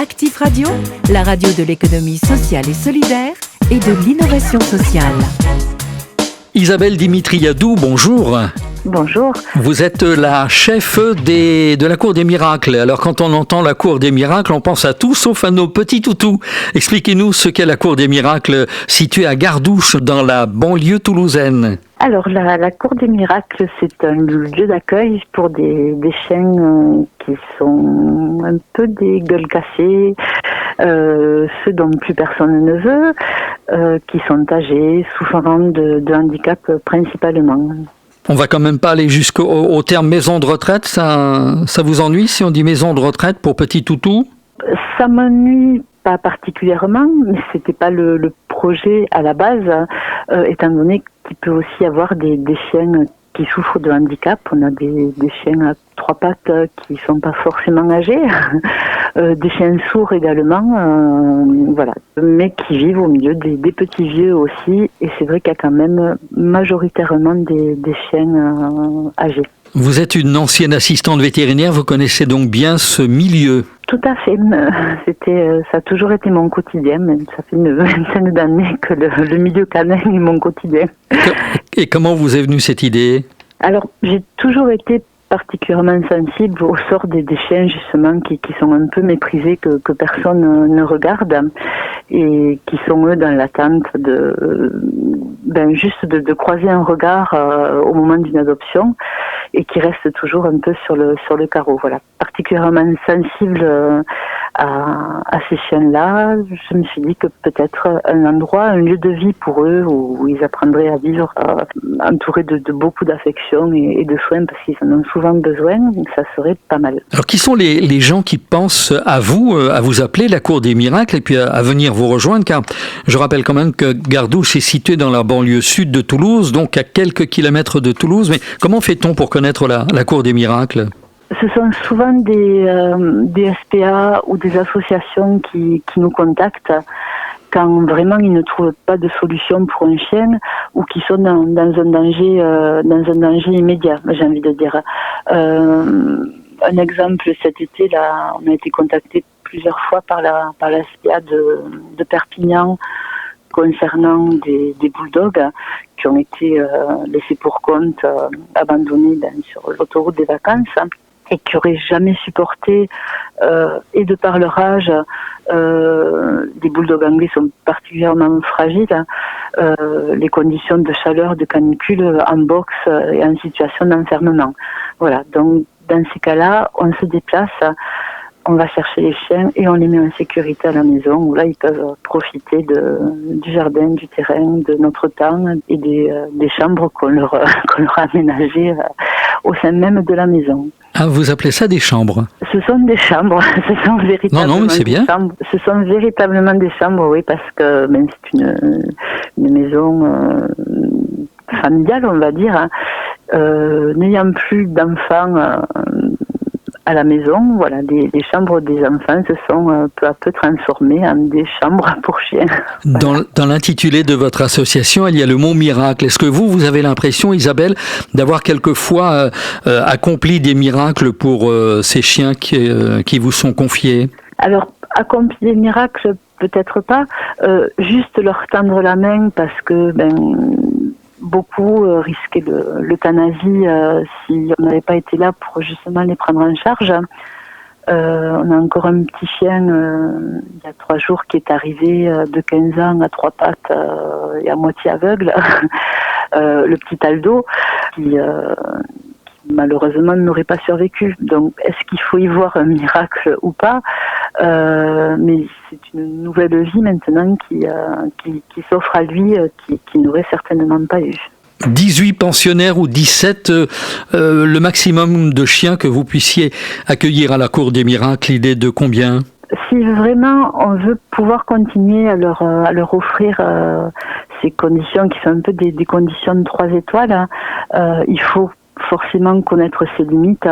Actif Radio, la radio de l'économie sociale et solidaire et de l'innovation sociale. Isabelle Dimitriadou, bonjour. Bonjour. Vous êtes la chef de la Cour des Miracles. Alors quand on entend la Cour des Miracles, on pense à tout sauf à nos petits toutous. Expliquez-nous ce qu'est la Cour des Miracles située à Gardouch dans la banlieue toulousaine. Alors la Cour des Miracles, c'est un lieu d'accueil pour des chiens qui sont un peu des gueules cassées, ceux dont plus personne ne veut, qui sont âgés, souffrant de handicap principalement. On va quand même pas aller jusqu'au terme maison de retraite. Ça vous ennuie si on dit maison de retraite pour petit toutou? Ça m'ennuie pas particulièrement, mais c'était pas le projet à la base, étant donné qu'il peut aussi y avoir des chiens qui souffrent de handicap. On a des chiens à trois pattes qui sont pas forcément âgés, des chiens sourds également, voilà, mais qui vivent au milieu des petits vieux aussi. Et c'est vrai qu'il y a quand même majoritairement des chiens âgés. Vous êtes une ancienne assistante vétérinaire, vous connaissez donc bien ce milieu. Tout à fait. Ça a toujours été mon quotidien. Même ça fait une vingtaine d'années que le milieu canin est mon quotidien. Et comment vous est venue cette idée? Alors, j'ai toujours été particulièrement sensible au sort des chiens justement qui sont un peu méprisés, que personne ne regarde et qui sont eux dans l'attente juste de croiser un regard au moment d'une adoption et qui restent toujours un peu sur le carreau. Voilà, particulièrement sensible à ces chiens-là. Je me suis dit que peut-être un endroit, un lieu de vie pour eux où ils apprendraient à vivre entourés de beaucoup d'affection et de soins parce qu'ils en ont souvent besoin, ça serait pas mal. Alors qui sont les gens qui pensent à vous appeler la Cour des Miracles et puis à venir vous rejoindre, car je rappelle quand même que Gardouch est situé dans la banlieue sud de Toulouse, donc à quelques kilomètres de Toulouse, mais comment fait-on pour connaître la Cour des Miracles? Ce sont souvent des SPA ou des associations qui nous contactent quand vraiment ils ne trouvent pas de solution pour un chien ou qui sont dans un danger immédiat, j'ai envie de dire. Un exemple, cet été, là, on a été contacté plusieurs fois par la SPA de Perpignan concernant des bulldogs qui ont été laissés pour compte, abandonnés sur l'autoroute des vacances et qui n'auraient jamais supporté, et de par leur âge, les bulldogs anglais sont particulièrement fragiles, les conditions de chaleur, de canicule en box et en situation d'enfermement. Voilà, donc dans ces cas-là, on se déplace, on va chercher les chiens et on les met en sécurité à la maison où là ils peuvent profiter du jardin, du terrain, de notre temps et des chambres qu'on leur a aménagées au sein même de la maison. Ah, vous appelez ça des chambres? Ce sont des chambres, ce sont véritablement mais c'est bien. Chambres. Ce sont véritablement des chambres, oui, parce que même c'est une maison familiale, on va dire, n'ayant plus d'enfants à la maison, voilà, les chambres des enfants se sont peu à peu transformées en des chambres pour chiens. Voilà. Dans l'intitulé de votre association, il y a le mot miracle. Est-ce que vous avez l'impression, Isabelle, d'avoir quelquefois accompli des miracles pour ces chiens qui vous sont confiés? Alors, accompli des miracles, peut-être pas. Juste leur tendre la main parce que beaucoup risquaient l'euthanasie si on n'avait pas été là pour justement les prendre en charge. On a encore un petit chien il y a 3 jours qui est arrivé de 15 ans à 3 pattes et à moitié aveugle, le petit Aldo, qui malheureusement n'aurait pas survécu. Donc est-ce qu'il faut y voir un miracle ou pas? Mais c'est une nouvelle vie maintenant qui s'offre à lui, qui n'aurait certainement pas eu. 18 pensionnaires ou 17, le maximum de chiens que vous puissiez accueillir à la Cour des Miracles, il est de combien? Si vraiment on veut pouvoir continuer à leur offrir ces conditions qui sont un peu des conditions de 3 étoiles, il faut forcément connaître ses limites,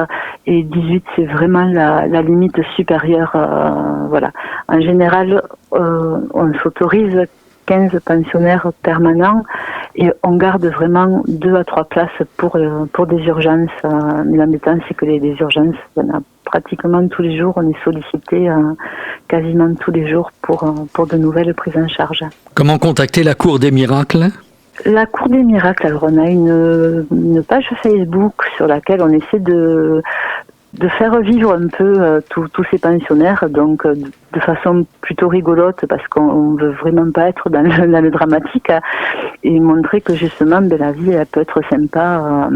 et 18 c'est vraiment la limite supérieure. Voilà. En général, on s'autorise 15 pensionnaires permanents Et on garde vraiment 2 à 3 places pour des urgences. Mais l'embêtant, c'est que les urgences, il y en a pratiquement tous les jours. On est sollicité quasiment tous les jours pour de nouvelles prises en charge. Comment contacter la Cour des Miracles ? La Cour des Miracles, alors on a une page Facebook sur laquelle on essaie de faire vivre un peu tous ces pensionnaires, donc de façon plutôt rigolote, parce qu'on veut vraiment pas être dans le dramatique, et montrer que justement la vie elle peut être sympa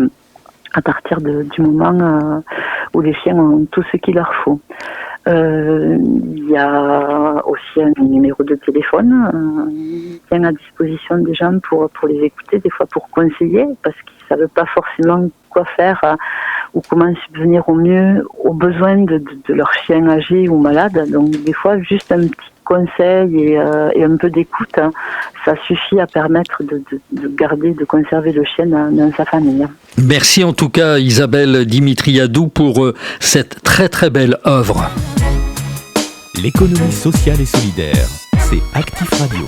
à partir du moment où les chiens ont tout ce qu'il leur faut. Il y a aussi un numéro de téléphone qui est à disposition des gens pour les écouter, des fois pour conseiller, parce qu'ils savent pas forcément quoi faire ou comment subvenir au mieux aux besoins de leur chien âgé ou malade. Donc des fois, juste un petit conseil et un peu d'écoute, ça suffit à permettre de conserver le chien dans sa famille. Merci en tout cas Isabelle Dimitriadou pour cette très très belle œuvre. L'économie sociale et solidaire, c'est Actif Radio.